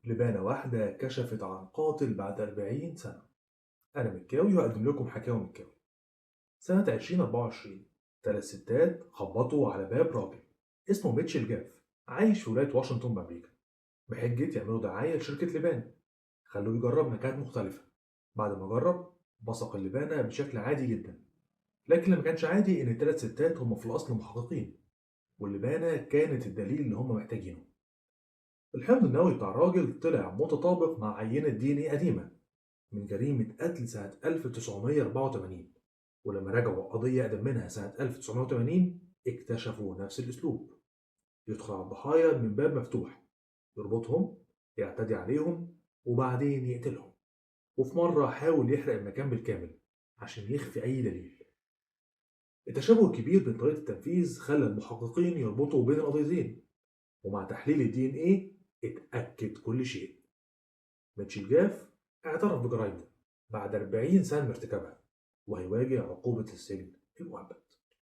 لبانة واحدة كشفت عن قاتل بعد 40 سنة. أنا مكاوي وأقدم لكم حكاوي مكاوي. سنة 2024 3 ستات خبطوا على باب راجل اسمه ميتشل جاف، عايش في ولاية واشنطن بأمريكا، بحجة يعملوا دعاية لشركة لبانة. خلوه يجرب نكهات مختلفة. بعد ما جرب بصق اللبانة بشكل عادي جدا، لكن اللي ما كانش عادي إن الثلاث ستات هم في الأصل محققين، واللبانة كانت الدليل اللي هم محتاجينه. الحمض النووي بتاع الراجل طلع متطابق مع عينة دي ان ايه قديمة من جريمة قتل سنة 1984، ولما رجعوا قضية أقدم منها سنة 1980 اكتشفوا نفس الأسلوب: يدخل على الضحايا من باب مفتوح، يربطهم، يعتدي عليهم، وبعدين يقتلهم. وفي مرة حاول يحرق المكان بالكامل عشان يخفي أي دليل. التشابه الكبير بين طريقة التنفيذ خلى المحققين يربطوا بين القضيتين، ومع تحليل الدي ان ايه اتأكد كل شيء. ميتشل جاف اعترف بجرائمه بعد 40 سنة من ارتكابها، وهيواجه عقوبة السجن المؤبد.